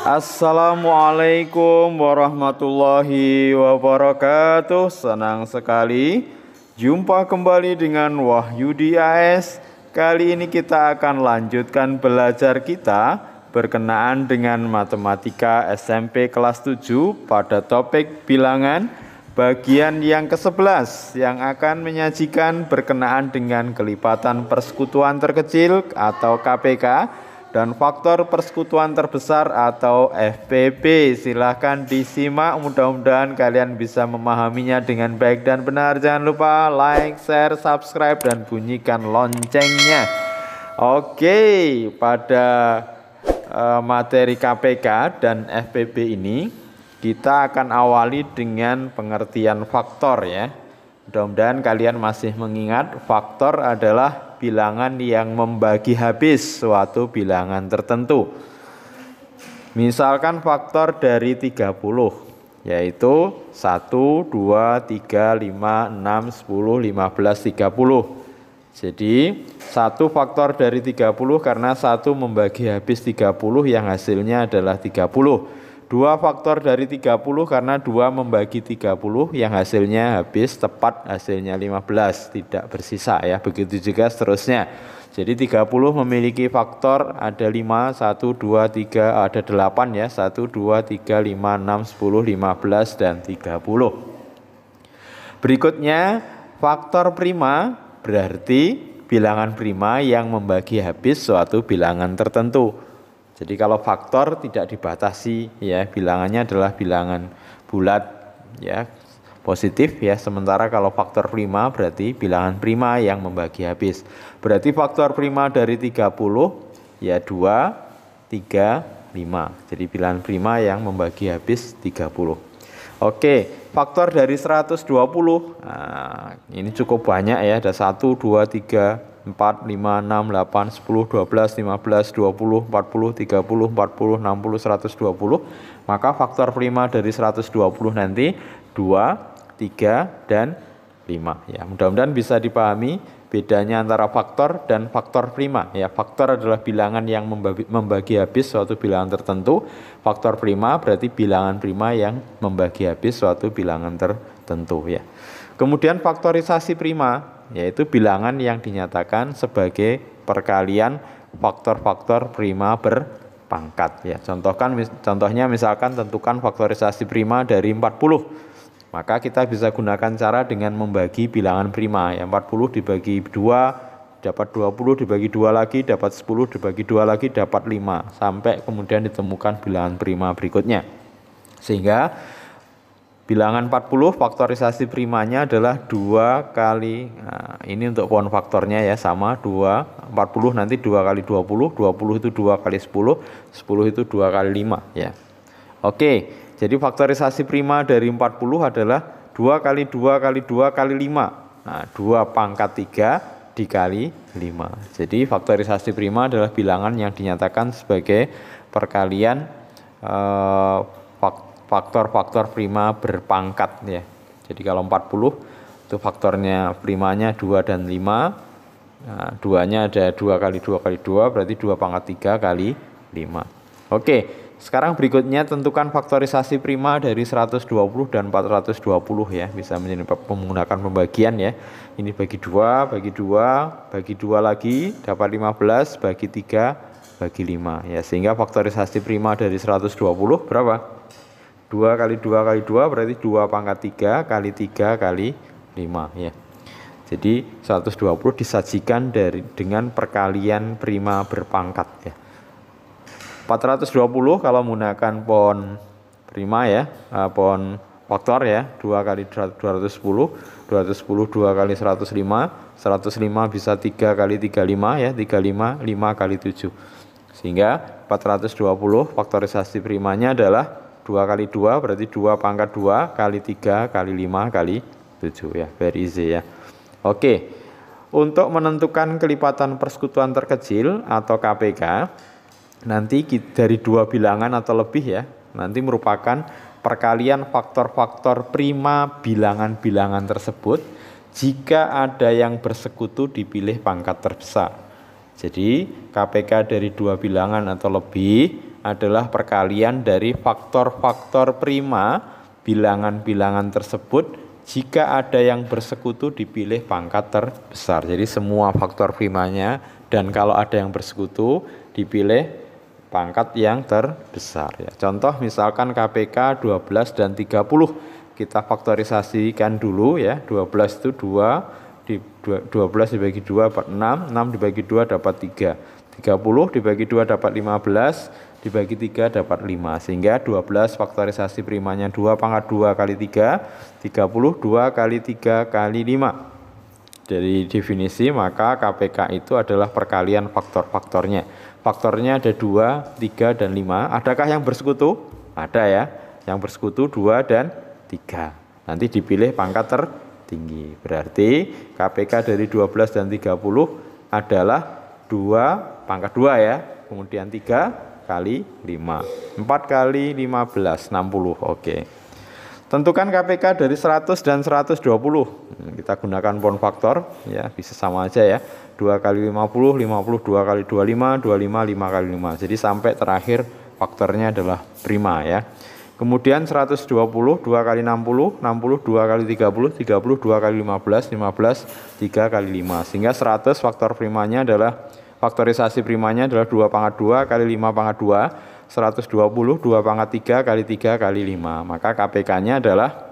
Assalamualaikum warahmatullahi wabarakatuh. Senang sekali jumpa kembali dengan Wahyudi AS. Kali ini kita akan lanjutkan belajar kita berkenaan dengan matematika SMP kelas 7 pada topik bilangan bagian yang ke-11 yang akan menyajikan berkenaan dengan kelipatan persekutuan terkecil atau KPK dan faktor persekutuan terbesar atau FPP. Silahkan disimak, mudah-mudahan kalian bisa memahaminya dengan baik dan benar. Jangan lupa like, share, subscribe, dan bunyikan loncengnya. Oke, pada materi KPK dan FPP ini kita akan awali dengan pengertian faktor ya. Mudah-mudahan kalian masih mengingat faktor adalah bilangan yang membagi habis suatu bilangan tertentu. Misalkan faktor dari 30 yaitu 1, 2, 3, 5, 6, 10, 15, 30. Jadi 1 faktor dari 30 karena 1 membagi habis 30 yang hasilnya adalah 30. 2 faktor dari 30 karena 2 membagi 30 yang hasilnya habis tepat hasilnya 15, tidak bersisa ya. Begitu juga seterusnya. Jadi 30 memiliki faktor ada 5, 1, 2, 3, ada 8 ya. 1, 2, 3, 5, 6, 10, 15 dan 30. Berikutnya faktor prima berarti bilangan prima yang membagi habis suatu bilangan tertentu. Jadi kalau faktor tidak dibatasi ya, bilangannya adalah bilangan bulat ya, positif ya. Sementara kalau faktor prima berarti bilangan prima yang membagi habis. Berarti faktor prima dari 30 ya 2, 3, 5. Jadi bilangan prima yang membagi habis 30. Oke, faktor dari 120. Nah, ini cukup banyak ya, ada 1, 2, 3, 4, 5, 6, 8, 10, 12, 15, 20, 40, 30, 40, 60, 120. Maka faktor prima dari 120 nanti 2, 3, dan 5 ya. Mudah-mudahan bisa dipahami bedanya antara faktor dan faktor prima ya. Faktor adalah bilangan yang membagi habis suatu bilangan tertentu. Faktor prima berarti bilangan prima yang membagi habis suatu bilangan tertentu ya. Kemudian faktorisasi prima yaitu bilangan yang dinyatakan sebagai perkalian faktor-faktor prima berpangkat ya. Contohnya misalkan tentukan faktorisasi prima dari 40. Maka kita bisa gunakan cara dengan membagi bilangan prima ya. 40 dibagi 2 dapat 20, dibagi 2 lagi dapat 10, dibagi 2 lagi dapat 5 sampai kemudian ditemukan bilangan prima berikutnya. Sehingga bilangan 40 faktorisasi primanya adalah 2 kali, nah ini untuk pohon faktornya ya, sama 2, 40 nanti 2 kali 20, 20 itu 2 kali 10, 10 itu 2 kali 5 ya. Oke, jadi faktorisasi prima dari 40 adalah 2 kali 2 kali 2 kali 5. Nah 2 pangkat 3 dikali 5. Jadi faktorisasi prima adalah bilangan yang dinyatakan sebagai perkalian faktor-faktor prima berpangkat ya. Jadi kalau 40 itu faktornya primanya 2 dan 5. Nah, 2-nya ada 2 kali 2 kali 2 berarti 2 pangkat 3 kali 5. Oke, sekarang berikutnya tentukan faktorisasi prima dari 120 dan 420 ya. Bisa menggunakan pembagian ya. Ini bagi 2, bagi 2, bagi 2 lagi dapat 15, bagi 3, bagi 5 ya. Sehingga faktorisasi prima dari 120 berapa? 2 kali 2 kali 2 berarti 2 pangkat 3 kali 3 kali 5 ya. Jadi 120 disajikan dengan perkalian prima berpangkat ya. 420 kalau menggunakan pohon prima ya, pohon faktor ya, 2 kali 210, 210 2 kali 105, 105 bisa 3 kali 35 ya, 35 5 kali 7. Sehingga 420 faktorisasi primanya adalah 2 kali 2 berarti 2 pangkat 2 kali 3 kali 5 kali 7 ya, very easy ya. Oke, untuk menentukan kelipatan persekutuan terkecil atau KPK nanti dari 2 bilangan atau lebih ya, nanti merupakan perkalian faktor-faktor prima bilangan-bilangan tersebut jika ada yang bersekutu dipilih pangkat terbesar. Jadi KPK dari 2 bilangan atau lebih adalah perkalian dari faktor-faktor prima bilangan-bilangan tersebut. Jika ada yang bersekutu dipilih pangkat terbesar. Jadi semua faktor primanya, dan kalau ada yang bersekutu dipilih pangkat yang terbesar ya. Contoh misalkan KPK 12 dan 30. Kita faktorisasikan dulu ya. 12 itu 12 dibagi 2 dapat 6, 6 dibagi 2 dapat 3. 30 dibagi 2 dapat 15, dibagi 3 dapat 5. Sehingga 12 faktorisasi primanya 2 pangkat 2 kali 3, 30 2 kali 3 kali 5. Dari definisi maka KPK itu adalah perkalian faktor-faktornya. Faktornya ada 2, 3, dan 5. Adakah yang bersekutu? Ada ya. Yang bersekutu 2 dan 3. Nanti dipilih pangkat tertinggi. Berarti KPK dari 12 dan 30 adalah 2 pangkat 2 ya. Kemudian 3 kali 5. 4 kali 15, 60. Oke. Tentukan KPK dari 100 dan 120. Kita gunakan pound faktor ya, bisa sama aja ya. 2 kali 50, 50, 2 kali 25, 25, 5 kali 5. Jadi sampai terakhir faktornya adalah prima ya. Kemudian 120, 2 kali 60, 60, 2 kali 30, 30, 2 kali 15, 15, 3 kali 5. Sehingga 100 faktor primanya adalah, faktorisasi primanya adalah 2 pangkat 2 kali 5 pangkat 2. 120, 2 pangkat 3 kali 3 kali 5. Maka KPK-nya adalah,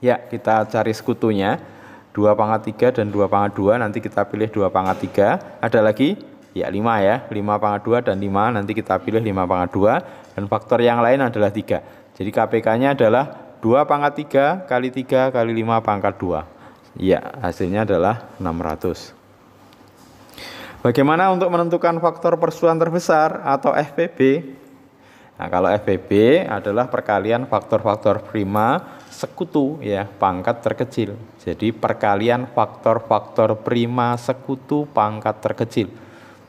ya kita cari sekutunya, 2 pangkat 3 dan 2 pangkat 2, nanti kita pilih 2 pangkat 3. Ada lagi? Ya 5 ya, 5 pangkat 2 dan 5, nanti kita pilih 5 pangkat 2. Dan faktor yang lain adalah 3. Jadi KPK-nya adalah 2 pangkat 3 kali 3 kali 5 pangkat 2. Ya, hasilnya adalah 600. Bagaimana untuk menentukan faktor persusuan terbesar atau FPB? Nah, kalau FPB adalah perkalian faktor-faktor prima sekutu ya, pangkat terkecil. Jadi perkalian faktor-faktor prima sekutu pangkat terkecil.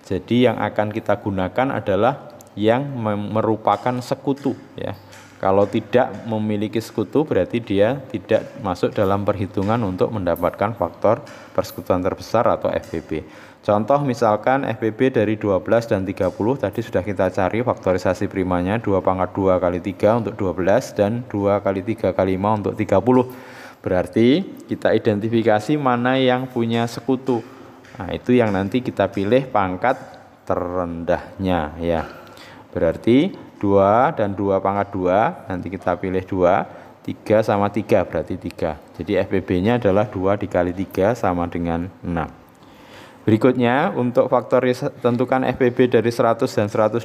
Jadi yang akan kita gunakan adalah yang merupakan sekutu ya. Kalau tidak memiliki sekutu berarti dia tidak masuk dalam perhitungan untuk mendapatkan faktor persekutuan terbesar atau FPB. Contoh misalkan FPB dari 12 dan 30 tadi sudah kita cari faktorisasi primanya 2 pangkat 2 kali 3 untuk 12 dan 2 kali 3 kali 5 untuk 30. Berarti kita identifikasi mana yang punya sekutu. Nah, itu yang nanti kita pilih pangkat terendahnya ya. Berarti 2 dan 2 pangkat 2, nanti kita pilih 2, 3 sama 3 berarti 3. Jadi FPB-nya adalah 2 dikali 3 sama dengan 6. Berikutnya untuk tentukan FPB dari 100 dan 120,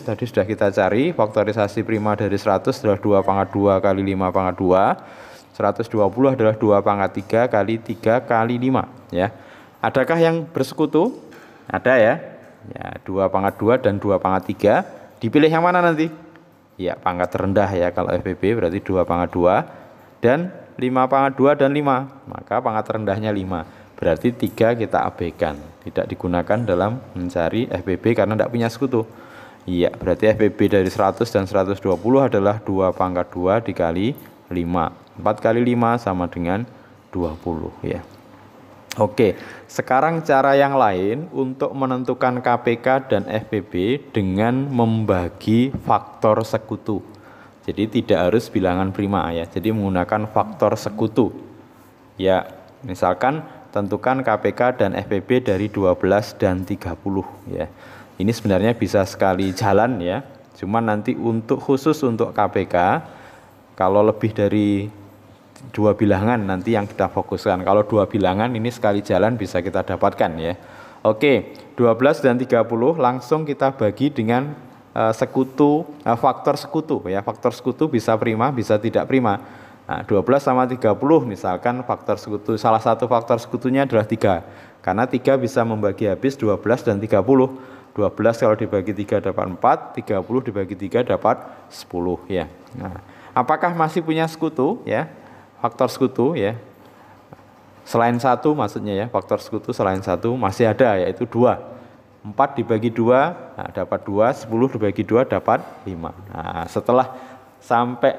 tadi sudah kita cari, faktorisasi prima dari 100 adalah 2 pangkat 2 kali 5 pangkat 2, 120 adalah 2 pangkat 3 kali 3 kali 5 ya. Adakah yang bersekutu? Ada ya. Ya, 2 pangkat 2 dan 2 pangkat 3. Dipilih yang mana nanti? Ya, pangkat rendah ya. Kalau FPB berarti 2 pangkat 2 dan 5 pangkat 2 dan 5. Maka pangkat rendahnya 5. Berarti 3 kita abaikan. Tidak digunakan dalam mencari FPB karena tidak punya sekutu. Iya, berarti FPB dari 100 dan 120 adalah 2 pangkat 2 dikali 5. 4 kali 5 sama dengan 20 ya. Oke, sekarang cara yang lain untuk menentukan KPK dan FPB dengan membagi faktor sekutu. Jadi tidak harus bilangan prima ya. Jadi menggunakan faktor sekutu. Ya, misalkan tentukan KPK dan FPB dari 12 dan 30 ya. Ini sebenarnya bisa sekali jalan ya. Cuman nanti khusus untuk KPK kalau lebih dari 2 bilangan nanti yang kita fokuskan. Kalau 2 bilangan ini sekali jalan bisa kita dapatkan ya. Oke, 12 dan 30 langsung kita bagi dengan faktor sekutu ya. Faktor sekutu bisa prima, bisa tidak prima. Nah, 12 sama 30 misalkan faktor sekutu, salah satu faktor sekutunya adalah 3. Karena 3 bisa membagi habis 12 dan 30. 12 kalau dibagi 3 dapat 4, 30 dibagi 3 dapat 10 ya. Nah, apakah masih punya sekutu ya? Faktor sekutu ya. Selain 1 maksudnya ya, faktor sekutu selain 1 masih ada yaitu 2. 4 dibagi 2 nah, dapat 2, 10 dibagi 2 dapat 5. Nah, setelah sampai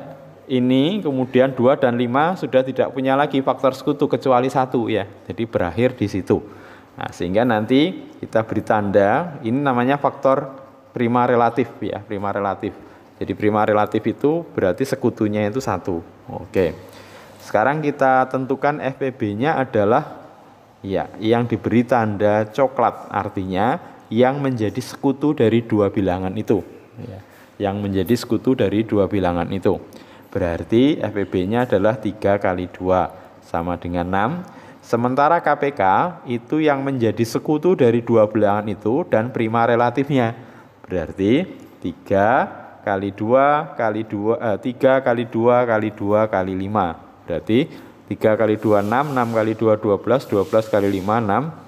ini kemudian 2 dan 5 sudah tidak punya lagi faktor sekutu kecuali 1 ya. Jadi berakhir di situ. Nah, sehingga nanti kita beri tanda ini namanya faktor prima relatif ya, prima relatif. Jadi prima relatif itu berarti sekutunya itu 1. Oke. Sekarang kita tentukan FPB-nya adalah ya, yang diberi tanda coklat, artinya yang menjadi sekutu dari dua bilangan itu. Ya, yang menjadi sekutu dari dua bilangan itu. Berarti FPB-nya adalah 3 kali 2 sama dengan 6. Sementara KPK itu yang menjadi sekutu dari dua bilangan itu dan prima relatifnya. Berarti 3 kali 2 kali 2 3 kali 2 kali 2 kali 5. Berarti 3 kali 2 6, 6 kali 2 12, 12 kali 5 60.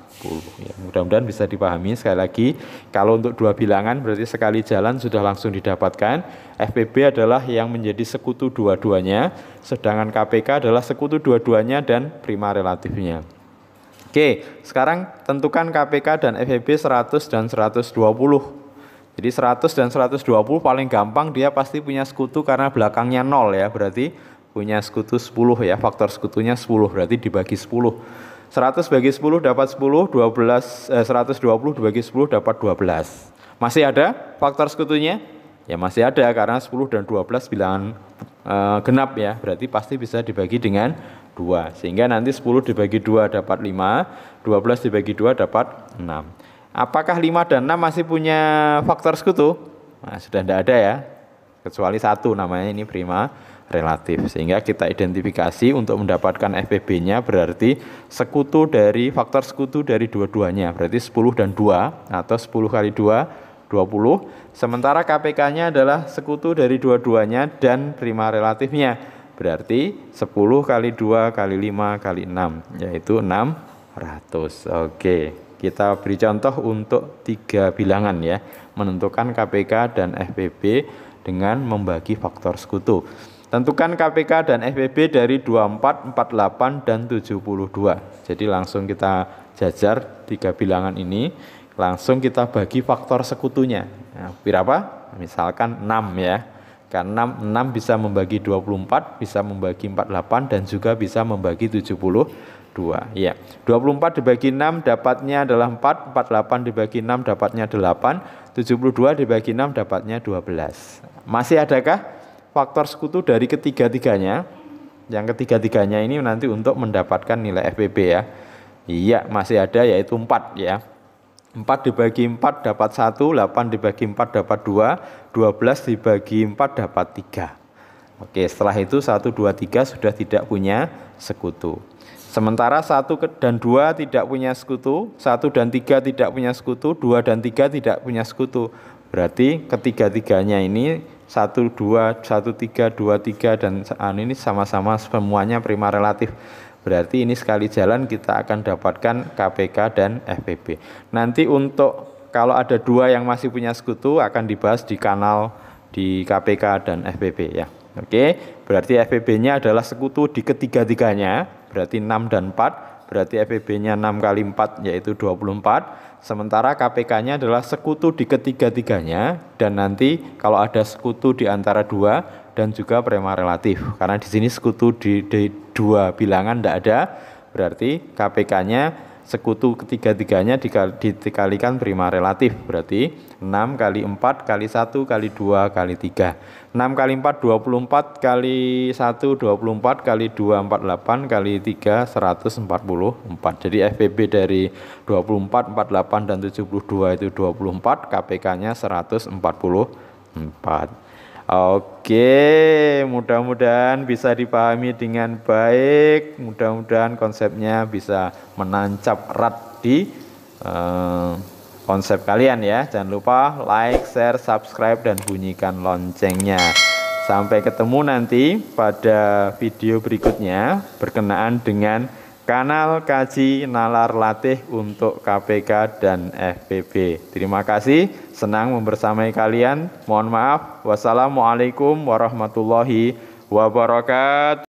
Ya, mudah-mudahan bisa dipahami. Sekali lagi, kalau untuk dua bilangan berarti sekali jalan sudah langsung didapatkan. FPB adalah yang menjadi sekutu dua-duanya, sedangkan KPK adalah sekutu dua-duanya dan prima relatifnya. Oke, sekarang tentukan KPK dan FPB 100 dan 120. Jadi 100 dan 120 paling gampang, dia pasti punya sekutu karena belakangnya 0 ya, berarti punya sekutu 10 ya, faktor sekutunya 10, berarti dibagi 10. 100 bagi 10 dapat 10, 120 dibagi 10 dapat 12. Masih ada faktor sekutunya? Ya masih ada, karena 10 dan 12 bilangan genap ya, berarti pasti bisa dibagi dengan 2. Sehingga nanti 10 dibagi 2 dapat 5, 12 dibagi 2 dapat 6. Apakah 5 dan 6 masih punya faktor sekutu? Nah, sudah tidak ada ya, kecuali 1, namanya ini prima relatif. Sehingga kita identifikasi untuk mendapatkan FPB-nya berarti sekutu dari faktor sekutu dari dua-duanya, berarti 10 dan 2 atau 10 kali 2 20. Sementara KPK-nya adalah sekutu dari dua-duanya dan prima relatifnya, berarti 10 kali 2 kali 5 kali 6, yaitu 600. Oke, kita beri contoh untuk 3 bilangan ya, menentukan KPK dan FPB dengan membagi faktor sekutu. Tentukan KPK dan FPB dari 24, 48, dan 72. Jadi langsung kita jajar 3 bilangan ini, langsung kita bagi faktor sekutunya. Nah, berapa? Misalkan 6 ya. Karena 6 bisa membagi 24, bisa membagi 48, dan juga bisa membagi 72. Ya, 24 dibagi 6 dapatnya adalah 4, 48 dibagi 6 dapatnya 8, 72 dibagi 6 dapatnya 12. Masih adakah faktor sekutu dari ketiga-tiganya? Yang ketiga-tiganya ini nanti untuk mendapatkan nilai FPB ya. Iya, masih ada, yaitu 4 ya. 4 dibagi 4 dapat 1, 8 dibagi 4 dapat 2, 12 dibagi 4 dapat 3. Oke, setelah itu 1, 2, 3 sudah tidak punya sekutu. Sementara 1 dan 2 tidak punya sekutu, 1 dan 3 tidak punya sekutu, 2 dan 3 tidak punya sekutu. Berarti ketiga-tiganya ini 1, 2, 1, 3, 2, 3 dan ini sama-sama semuanya prima relatif. Berarti ini sekali jalan kita akan dapatkan KPK dan FPB. Nanti untuk kalau ada 2 yang masih punya sekutu akan dibahas di kanal di KPK dan FPB ya. Oke, berarti FPB-nya adalah sekutu di ketiga-tiganya, berarti 6 dan 4, berarti FPB-nya 6 kali 4 yaitu 24. Sementara KPK-nya adalah sekutu di ketiga-tiganya, dan nanti kalau ada sekutu di antara 2 dan juga prima relatif. Karena di sini sekutu di 2 bilangan tidak ada, berarti KPK-nya sekutu ketiga-tiganya dikalikan prima relatif, berarti 6 kali 4 kali 1 kali 2 kali 3. 6 kali 4 24 kali 1 24 kali 2 48 kali 3 144. Jadi FPB dari 24, 48 dan 72 itu 24, KPK-nya 144. Oke, mudah-mudahan bisa dipahami dengan baik. Mudah-mudahan konsepnya bisa menancap erat di konsep kalian ya. Jangan lupa like, share, subscribe, dan bunyikan loncengnya. Sampai ketemu nanti pada video berikutnya berkenaan dengan kanal kaji nalar latih untuk KPK dan FPB. Terima kasih, senang membersamai kalian. Mohon maaf. Wassalamualaikum warahmatullahi wabarakatuh.